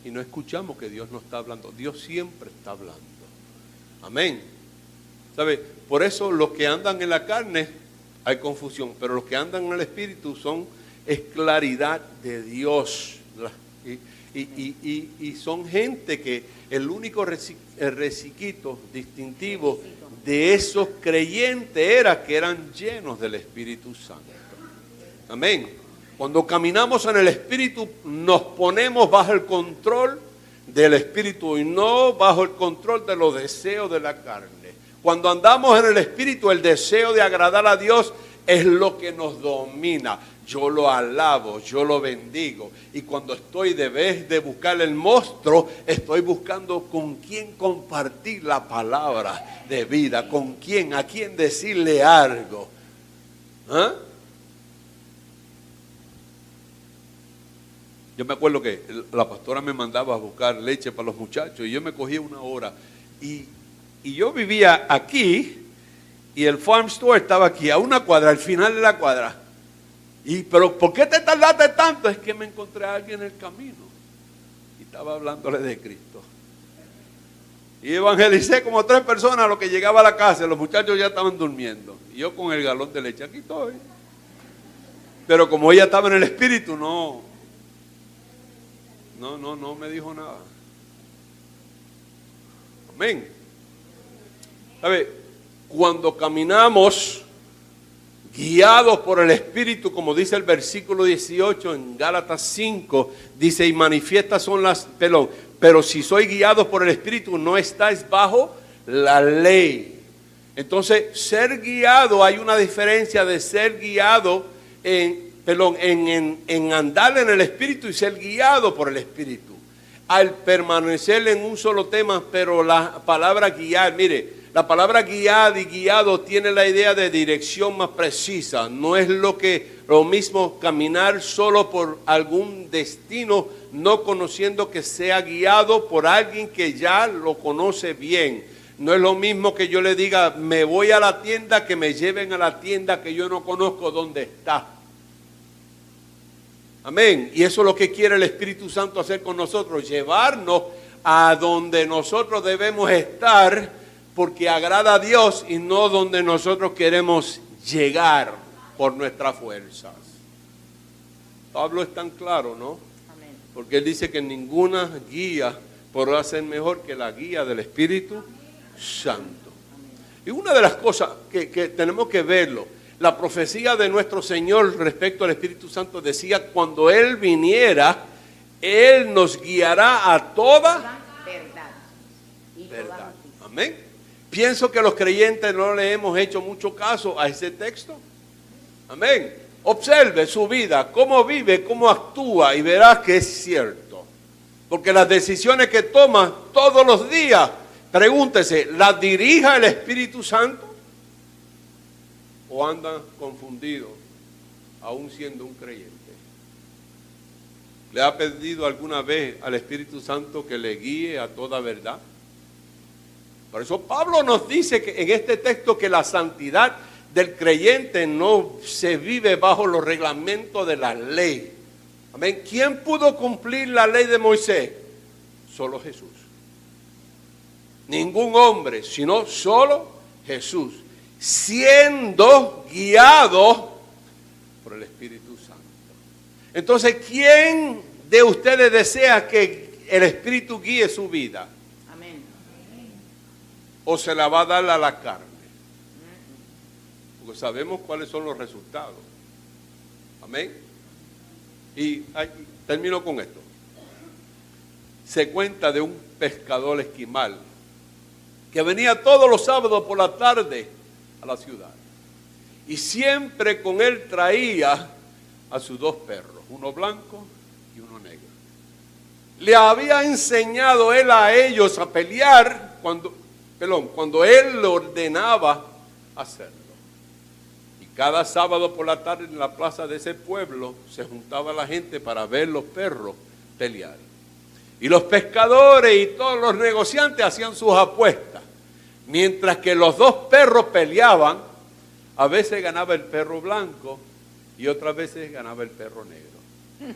Y no escuchamos que Dios nos está hablando. Dios siempre está hablando. Amén. ¿Sabe? Por eso los que andan en la carne hay confusión, pero los que andan en el Espíritu es claridad de Dios. Y son gente que el único requisito distintivo de esos creyentes era que eran llenos del Espíritu Santo. Amén. Cuando caminamos en el Espíritu nos ponemos bajo el control del Espíritu y no bajo el control de los deseos de la carne. Cuando andamos en el Espíritu, el deseo de agradar a Dios es lo que nos domina. Yo lo alabo, yo lo bendigo. Y cuando estoy de vez de buscar el monstruo, estoy buscando con quién compartir la palabra de vida, con quién, a quién decirle algo. ¿Ah? Yo me acuerdo que la pastora me mandaba a buscar leche para los muchachos y yo me cogía una hora. Y yo vivía aquí y el farm store estaba aquí, a una cuadra, al final de la cuadra. Pero ¿por qué te tardaste tanto? Es que me encontré a alguien en el camino y estaba hablándole de Cristo. Y evangelicé como 3 personas a lo que llegaba a la casa. Los muchachos ya estaban durmiendo. Y yo con el galón de leche, aquí estoy. Pero como ella estaba en el Espíritu, no me dijo nada. Amén. ¿Sabe? Cuando caminamos guiados por el Espíritu, como dice el versículo 18 en Gálatas 5, dice, y manifiestas son pero si sois guiados por el Espíritu, no estáis bajo la ley. Entonces, ser guiado, hay una diferencia de ser guiado en andar en el Espíritu y ser guiado por el Espíritu. Al permanecer en un solo tema, pero la palabra guiar, mire, la palabra guiar y guiado tiene la idea de dirección más precisa. No es lo mismo caminar solo por algún destino, no conociendo que sea guiado por alguien que ya lo conoce bien. No es lo mismo que yo le diga, me voy a la tienda, que me lleven a la tienda que yo no conozco dónde está. Amén. Y eso es lo que quiere el Espíritu Santo hacer con nosotros, llevarnos a donde nosotros debemos estar, porque agrada a Dios y no donde nosotros queremos llegar por nuestras fuerzas. Pablo es tan claro, ¿no? Amén. Porque él dice que ninguna guía podrá ser mejor que la guía del Espíritu Santo. Amén. Y una de las cosas que tenemos que verlo, la profecía de nuestro Señor respecto al Espíritu Santo decía, cuando Él viniera, Él nos guiará a toda verdad. Amén. Pienso que los creyentes no le hemos hecho mucho caso a ese texto. Amén. Observe su vida, cómo vive, cómo actúa y verás que es cierto. Porque las decisiones que toma todos los días, pregúntese, ¿las dirige el Espíritu Santo? ¿O anda confundido, aún siendo un creyente? ¿Le ha pedido alguna vez al Espíritu Santo que le guíe a toda verdad? Por eso Pablo nos dice que en este texto que la santidad del creyente no se vive bajo los reglamentos de la ley. Amén. ¿Quién pudo cumplir la ley de Moisés? Solo Jesús. Ningún hombre, sino solo Jesús, siendo guiado por el Espíritu Santo. Entonces, ¿quién de ustedes desea que el Espíritu guíe su vida? ¿O se la va a dar a la carne? porque sabemos cuáles son los resultados. Amén. Y termino con esto. Se cuenta de un pescador esquimal que venía todos los sábados por la tarde a la ciudad. Y siempre con él traía a sus dos perros, uno blanco y uno negro. Le había enseñado él a ellos a pelear cuando él le ordenaba hacerlo. Y cada sábado por la tarde en la plaza de ese pueblo se juntaba la gente para ver los perros pelear. Y los pescadores y todos los negociantes hacían sus apuestas. Mientras que los dos perros peleaban, a veces ganaba el perro blanco y otras veces ganaba el perro negro.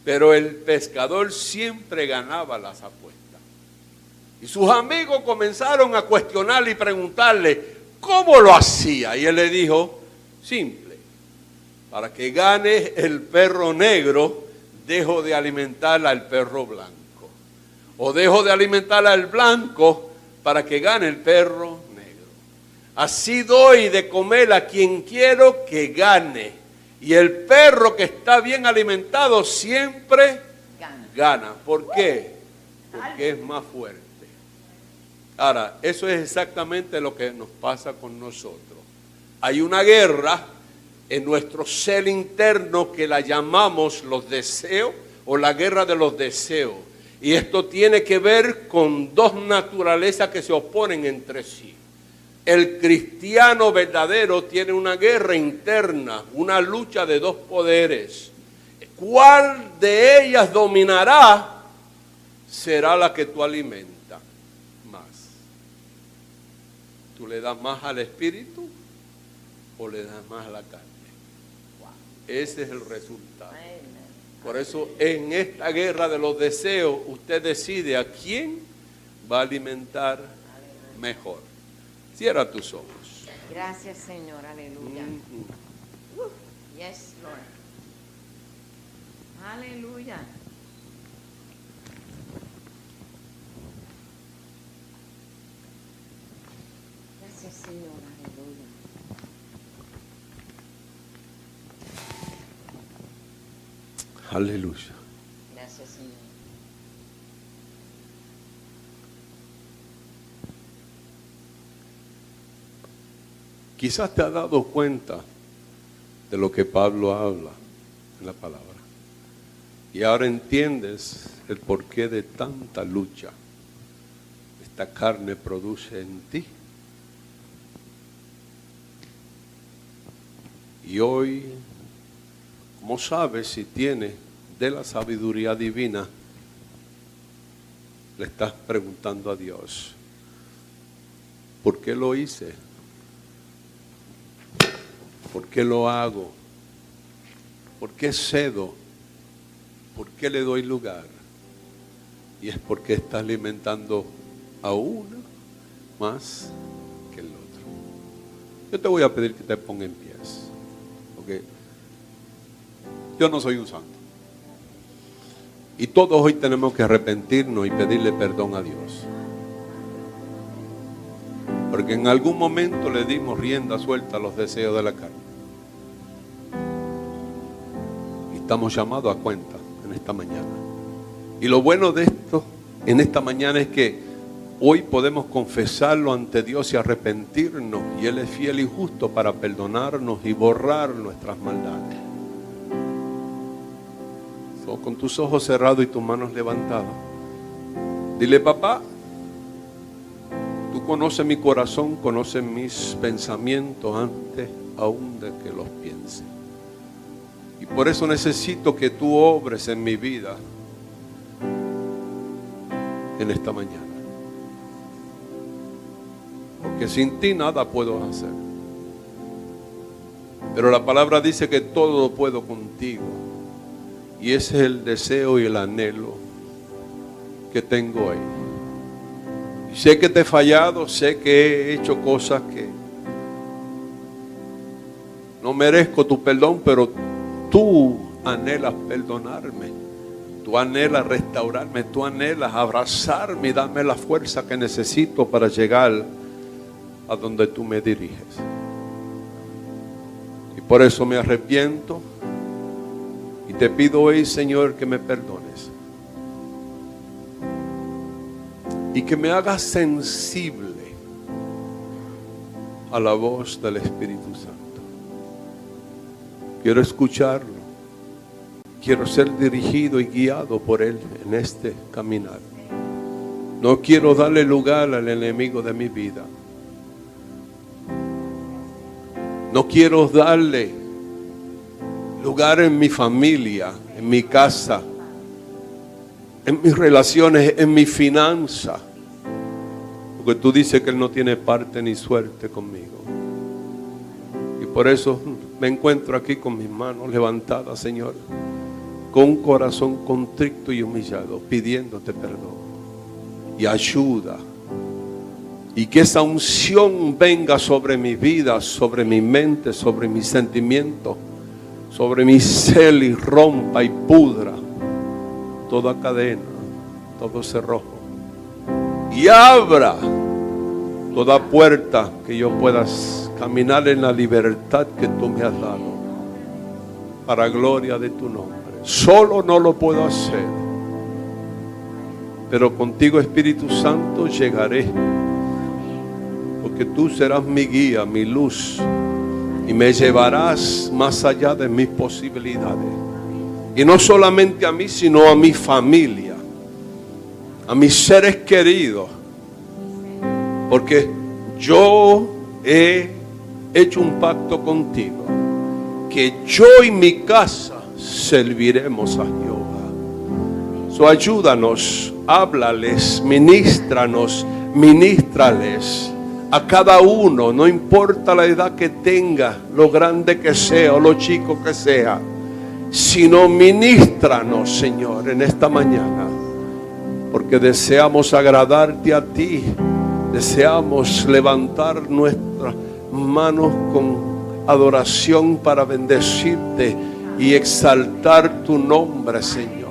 Pero el pescador siempre ganaba las apuestas. Y sus amigos comenzaron a cuestionarle y preguntarle cómo lo hacía. Y él le dijo, simple, para que gane el perro negro, dejo de alimentar al perro blanco. O dejo de alimentar al blanco para que gane el perro negro. Así doy de comer a quien quiero que gane. Y el perro que está bien alimentado siempre gana. ¿Por qué? Porque es más fuerte. Ahora, eso es exactamente lo que nos pasa con nosotros. Hay una guerra en nuestro ser interno que la llamamos los deseos o la guerra de los deseos. Y esto tiene que ver con dos naturalezas que se oponen entre sí. El cristiano verdadero tiene una guerra interna, una lucha de dos poderes. ¿Cuál de ellas dominará? Será la que tú alimentas más. ¿Tú le das más al espíritu o le das más a la carne? Ese es el resultado. Por eso en esta guerra de los deseos usted decide a quién va a alimentar mejor. Cierra tus ojos. Gracias, Señor. Aleluya. Yes, Lord. Aleluya. Gracias, Señor. Aleluya. Aleluya. Gracias, Señor. Quizás te has dado cuenta de lo que Pablo habla en la palabra. Y ahora entiendes el porqué de tanta lucha esta carne produce en ti. Y hoy, ¿cómo sabes si tienes de la sabiduría divina? Le estás preguntando a Dios, ¿por qué lo hice? ¿Por qué lo hago? ¿Por qué cedo? ¿Por qué le doy lugar? Y es porque está alimentando a uno más que el otro. Yo te voy a pedir que te ponga en pies, porque yo no soy un santo. Y todos hoy tenemos que arrepentirnos y pedirle perdón a Dios. Porque en algún momento le dimos rienda suelta a los deseos de la carne. Y estamos llamados a cuenta en esta mañana. Y lo bueno de esto, en esta mañana, es que hoy podemos confesarlo ante Dios y arrepentirnos. Y Él es fiel y justo para perdonarnos y borrar nuestras maldades. Con tus ojos cerrados y tus manos levantadas, dile: papá, tú conoces mi corazón, conoces mis pensamientos antes aún de que los piense. Y por eso necesito que tú obres en mi vida en esta mañana. Porque sin ti nada puedo hacer. Pero la palabra dice que todo lo puedo contigo. Y ese es el deseo y el anhelo que tengo hoy. Y sé que te he fallado, sé que he hecho cosas que no merezco tu perdón, pero tú anhelas perdonarme, tú anhelas restaurarme, tú anhelas abrazarme y darme la fuerza que necesito para llegar a donde tú me diriges. por eso me arrepiento y te pido hoy, Señor, que me perdones y que me hagas sensible a la voz del Espíritu Santo. Quiero escucharlo, quiero ser dirigido y guiado por Él en este caminar. No quiero darle lugar al enemigo de mi vida. No quiero darle lugar en mi familia, en mi casa, en mis relaciones, en mi finanza. Porque tú dices que Él no tiene parte ni suerte conmigo. Y por eso me encuentro aquí con mis manos levantadas, Señor, con un corazón contrito y humillado, pidiéndote perdón y ayuda. Y que esa unción venga sobre mi vida, sobre mi mente, sobre mis sentimientos, sobre mi ser, y rompa y pudra toda cadena, todo cerrojo, y abra toda puerta que yo pueda caminar en la libertad que tú me has dado, para gloria de tu nombre. Solo no lo puedo hacer, pero contigo, Espíritu Santo, llegaré, porque tú serás mi guía, mi luz, y me llevarás más allá de mis posibilidades. Y no solamente a mí, sino a mi familia, a mis seres queridos, porque yo he hecho un pacto contigo, que yo y mi casa serviremos a Jehová. So, ayúdanos, háblales, ministranos, ministrales a cada uno, no importa la edad que tenga, lo grande que sea o lo chico que sea, sino ministranos, Señor, en esta mañana, porque deseamos agradarte a ti, deseamos levantar nuestras manos con adoración para bendecirte y exaltar tu nombre, Señor.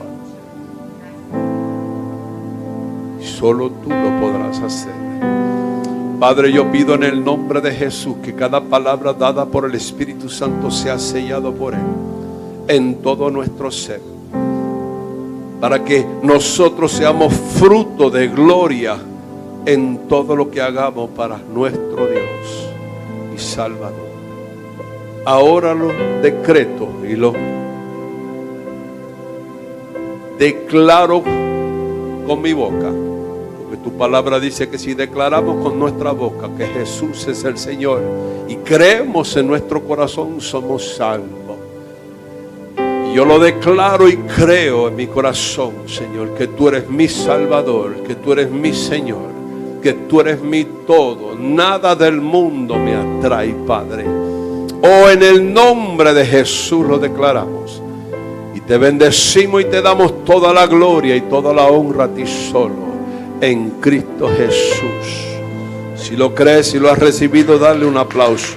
Solo tú lo podrás hacer. Padre, yo pido en el nombre de Jesús que cada palabra dada por el Espíritu Santo sea sellado por Él en todo nuestro ser, para que nosotros seamos fruto de gloria en todo lo que hagamos para nuestro Dios y Salvador. Ahora lo decreto y lo declaro con mi boca. Tu palabra dice que si declaramos con nuestra boca que Jesús es el Señor y creemos en nuestro corazón, somos salvos. Y yo lo declaro y creo en mi corazón, Señor, que tú eres mi Salvador, que tú eres mi Señor, que tú eres mi todo. Nada del mundo me atrae, Padre. Oh, en el nombre de Jesús lo declaramos y te bendecimos y te damos toda la gloria y toda la honra a ti solo, en Cristo Jesús. Si lo crees y lo has recibido, dale un aplauso.